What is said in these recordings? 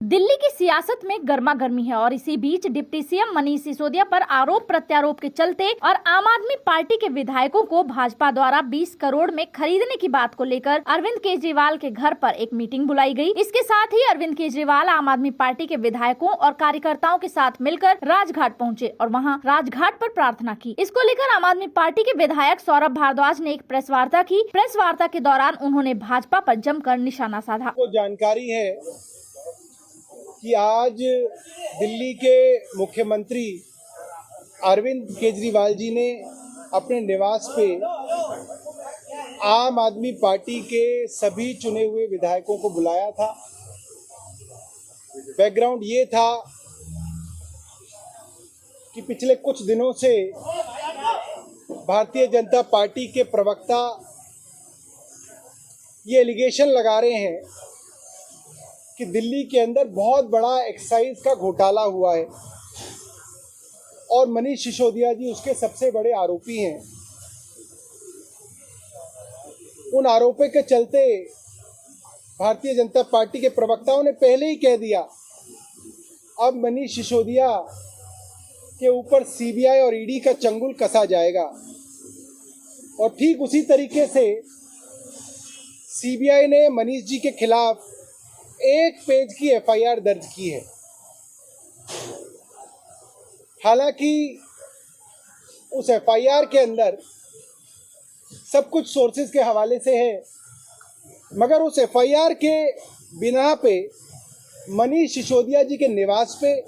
दिल्ली की सियासत में गर्मा गर्मी है और इसी बीच डिप्टी सीएम मनीष सिसोदिया पर आरोप प्रत्यारोप के चलते और आम आदमी पार्टी के विधायकों को भाजपा द्वारा 20 करोड़ में खरीदने की बात को लेकर अरविंद केजरीवाल के घर पर एक मीटिंग बुलाई गई। इसके साथ ही अरविंद केजरीवाल आम आदमी पार्टी के विधायकों और कार्यकर्ताओं के साथ मिलकर राजघाट पहुँचे और वहाँ राजघाट पर प्रार्थना की। इसको लेकर आम आदमी पार्टी के विधायक सौरभ भारद्वाज ने एक प्रेस वार्ता की। प्रेस वार्ता के दौरान उन्होंने भाजपा पर जमकर निशाना साधा। जानकारी है कि आज दिल्ली के मुख्यमंत्री अरविंद केजरीवाल जी ने अपने निवास पे आम आदमी पार्टी के सभी चुने हुए विधायकों को बुलाया था। बैकग्राउंड ये था कि पिछले कुछ दिनों से भारतीय जनता पार्टी के प्रवक्ता ये एलिगेशन लगा रहे हैं कि दिल्ली के अंदर बहुत बड़ा एक्साइज का घोटाला हुआ है और मनीष सिसोदिया जी उसके सबसे बड़े आरोपी हैं। उन आरोपों के चलते भारतीय जनता पार्टी के प्रवक्ताओं ने पहले ही कह दिया अब मनीष सिसोदिया के ऊपर सीबीआई और ईडी का चंगुल कसा जाएगा। और ठीक उसी तरीके से सीबीआई ने मनीष जी के खिलाफ 1 पेज की एफआईआर दर्ज की है। हालांकि उस एफआईआर के अंदर सब कुछ सोर्सेज के हवाले से है, मगर उस एफआईआर के बिना पे मनीष सिसोदिया जी के निवास पे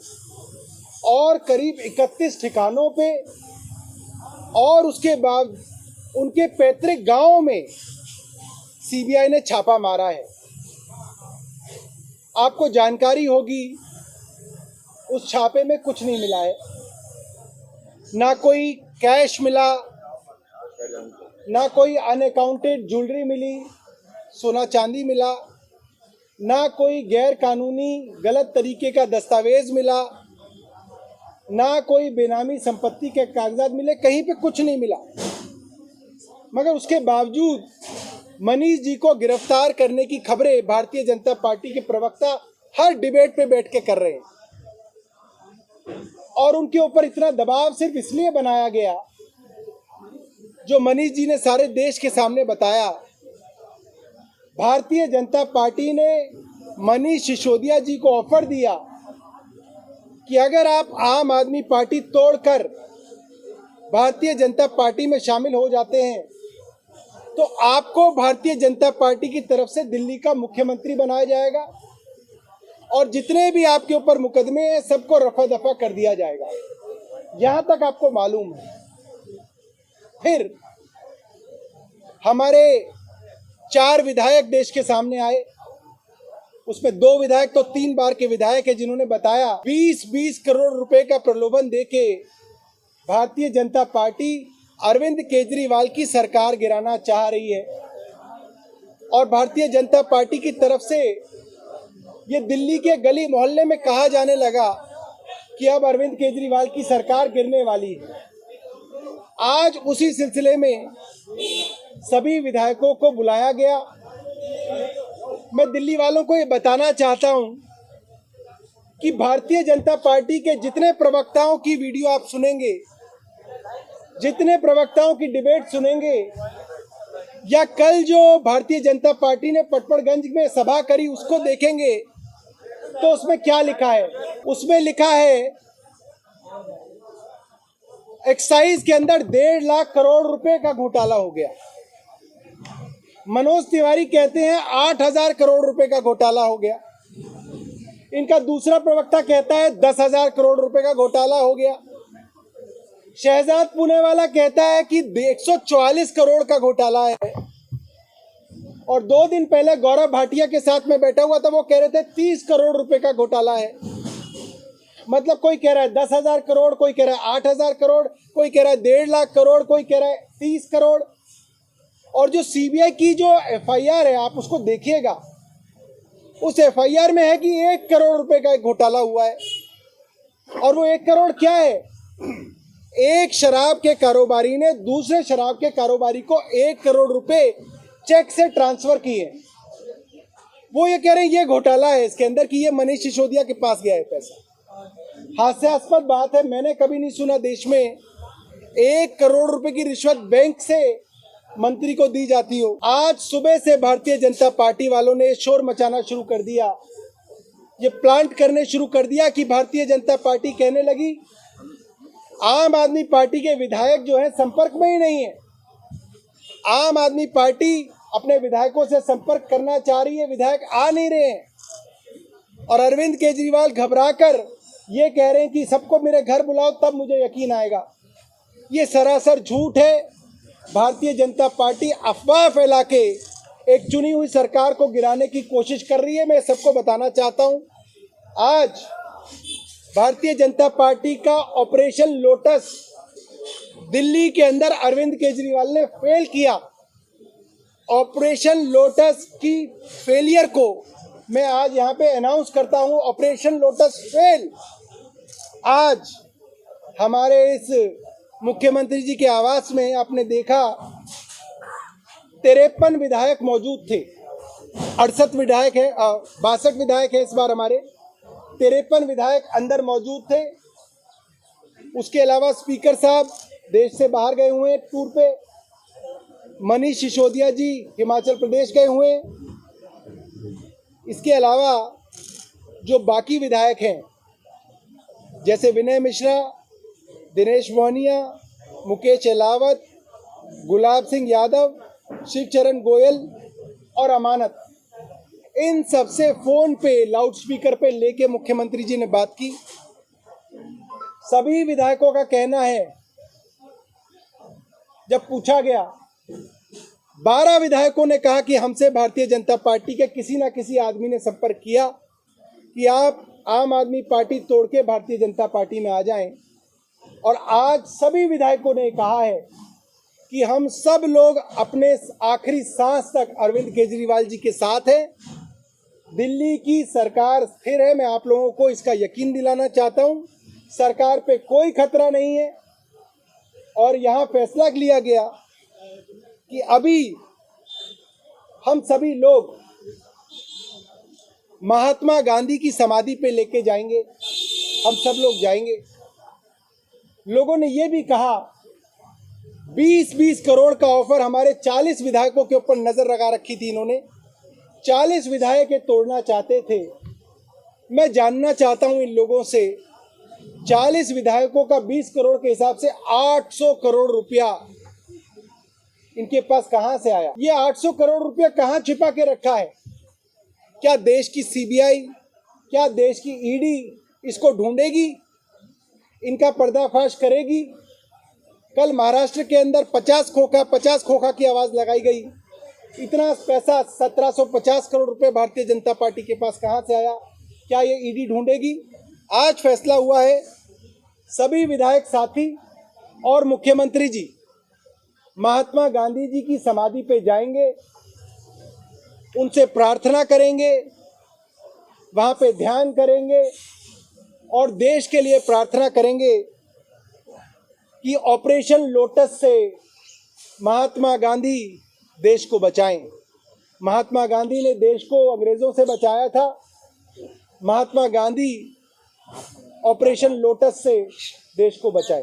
और करीब 31 ठिकानों पे और उसके बाद उनके पैतृक गांव में सीबीआई ने छापा मारा है। आपको जानकारी होगी उस छापे में कुछ नहीं मिला है, ना कोई कैश मिला, ना कोई अनअकाउंटेड ज्वेलरी मिली, सोना चांदी मिला, ना कोई गैर कानूनी गलत तरीके का दस्तावेज मिला, ना कोई बेनामी संपत्ति के कागजात मिले, कहीं पे कुछ नहीं मिला। मगर उसके बावजूद मनीष जी को गिरफ्तार करने की खबरें भारतीय जनता पार्टी के प्रवक्ता हर डिबेट पे बैठ के कर रहे हैं और उनके ऊपर इतना दबाव सिर्फ इसलिए बनाया गया जो मनीष जी ने सारे देश के सामने बताया। भारतीय जनता पार्टी ने मनीष सिसोदिया जी को ऑफर दिया कि अगर आप आम आदमी पार्टी तोड़कर भारतीय जनता पार्टी में शामिल हो जाते हैं तो आपको भारतीय जनता पार्टी की तरफ से दिल्ली का मुख्यमंत्री बनाया जाएगा और जितने भी आपके ऊपर मुकदमे हैं सबको रफा दफा कर दिया जाएगा। यहां तक आपको मालूम है। फिर हमारे 4 विधायक देश के सामने आए, उसमें 2 विधायक तो 3 बार के विधायक हैं जिन्होंने बताया 20-20 करोड़ रुपए का प्रलोभन देके भारतीय जनता पार्टी अरविंद केजरीवाल की सरकार गिराना चाह रही है। और भारतीय जनता पार्टी की तरफ से ये दिल्ली के गली मोहल्ले में कहा जाने लगा कि अब अरविंद केजरीवाल की सरकार गिरने वाली है। आज उसी सिलसिले में सभी विधायकों को बुलाया गया। मैं दिल्ली वालों को ये बताना चाहता हूं कि भारतीय जनता पार्टी के जितने प्रवक्ताओं की वीडियो आप सुनेंगे, जितने प्रवक्ताओं की डिबेट सुनेंगे, या कल जो भारतीय जनता पार्टी ने पटपड़गंज में सभा करी उसको देखेंगे तो उसमें क्या लिखा है? उसमें लिखा है एक्साइज के अंदर 1.5 लाख करोड़ रुपए का घोटाला हो गया। मनोज तिवारी कहते हैं 8,000 करोड़ रुपए का घोटाला हो गया। इनका दूसरा प्रवक्ता कहता है 10,000 करोड़ रुपए का घोटाला हो गया। शहजाद पुणेवाला कहता है कि 144 करोड़ का घोटाला है। और 2 दिन पहले गौरव भाटिया के साथ में बैठा हुआ था, वो कह रहे थे 30 करोड़ रुपए का घोटाला है। मतलब कोई कह रहा है 10,000 करोड़, कोई कह रहा है 8,000 करोड़, कोई कह रहा है 1.5 लाख करोड़, कोई कह रहा है 30 करोड़। और जो सीबीआई की जो एफआईआर है आप उसको देखिएगा, उस एफआईआर में है कि 1 करोड़ रुपए का एक घोटाला हुआ है। और वो 1 करोड़ क्या है? एक शराब के कारोबारी ने दूसरे शराब के कारोबारी को 1 करोड़ रुपए चेक से ट्रांसफर किए। वो ये कह रहे हैं ये घोटाला है इसके अंदर कि ये मनीष सिसोदिया के पास गया है पैसा। हास्यास्पद बात है, मैंने कभी नहीं सुना देश में 1 करोड़ रुपए की रिश्वत बैंक से मंत्री को दी जाती हो। आज सुबह से भारतीय जनता पार्टी वालों ने शोर मचाना शुरू कर दिया, ये प्लांट करने शुरू कर दिया कि भारतीय जनता पार्टी कहने लगी आम आदमी पार्टी के विधायक जो है संपर्क में ही नहीं है। आम आदमी पार्टी अपने विधायकों से संपर्क करना चाह रही है, विधायक आ नहीं रहे हैं। और अरविंद केजरीवाल घबराकर ये कह रहे हैं कि सबको मेरे घर बुलाओ तब मुझे यकीन आएगा। ये सरासर झूठ है। भारतीय जनता पार्टी अफवाह फैला के एक चुनी हुई सरकार को गिराने की कोशिश कर रही है। मैं सबको बताना चाहता हूं, आज भारतीय जनता पार्टी का ऑपरेशन लोटस दिल्ली के अंदर अरविंद केजरीवाल ने फेल किया। ऑपरेशन लोटस की फेलियर को मैं आज यहाँ पे अनाउंस करता हूँ, ऑपरेशन लोटस फेल। आज हमारे इस मुख्यमंत्री जी के आवास में आपने देखा 53 विधायक मौजूद थे, 68 विधायक है, 62 विधायक है इस बार हमारे, 53 विधायक अंदर मौजूद थे। उसके अलावा स्पीकर साहब देश से बाहर गए हुए हैं टूर पे, मनीष सिसोदिया जी हिमाचल प्रदेश गए हुए हैं। इसके अलावा जो बाकी विधायक हैं जैसे विनय मिश्रा, दिनेश मोहनिया, मुकेश अहलावत, गुलाब सिंह यादव, शिवचरण गोयल और अमानत, इन सबसे फोन पे लाउडस्पीकर पे लेके मुख्यमंत्री जी ने बात की। सभी विधायकों का कहना है, जब पूछा गया 12 विधायकों ने कहा कि हमसे भारतीय जनता पार्टी के किसी ना किसी आदमी ने संपर्क किया कि आप आम आदमी पार्टी तोड़ के भारतीय जनता पार्टी में आ जाएं। और आज सभी विधायकों ने कहा है कि हम सब लोग अपने आखिरी सांस तक अरविंद केजरीवाल जी के साथ हैं। दिल्ली की सरकार स्थिर है, मैं आप लोगों को इसका यकीन दिलाना चाहता हूं। सरकार पे कोई खतरा नहीं है। और यहाँ फैसला लिया गया कि अभी हम सभी लोग महात्मा गांधी की समाधि पे लेके जाएंगे, हम सब लोग जाएंगे। लोगों ने ये भी कहा 20-20 करोड़ का ऑफर हमारे 40 विधायकों के ऊपर नजर लगा रखी थी इन्होंने, 40 विधायक ये तोड़ना चाहते थे। मैं जानना चाहता हूं इन लोगों से, 40 विधायकों का 20 करोड़ के हिसाब से 800 करोड़ रुपया इनके पास कहां से आया? ये 800 करोड़ रुपया कहां छिपा के रखा है? क्या देश की सीबीआई, क्या देश की ईडी इसको ढूंढेगी, इनका पर्दाफाश करेगी? कल महाराष्ट्र के अंदर 50 खोखा की आवाज लगाई गई। इतना पैसा 1750 करोड़ रुपए भारतीय जनता पार्टी के पास कहां से आया? क्या ये ईडी ढूंढेगी? आज फैसला हुआ है, सभी विधायक साथी और मुख्यमंत्री जी महात्मा गांधी जी की समाधि पे जाएंगे, उनसे प्रार्थना करेंगे, वहां पे ध्यान करेंगे और देश के लिए प्रार्थना करेंगे कि ऑपरेशन लोटस से महात्मा गांधी देश को बचाएं। महात्मा गांधी ने देश को अंग्रेजों से बचाया था। महात्मा गांधी ऑपरेशन लोटस से देश को बचाएं।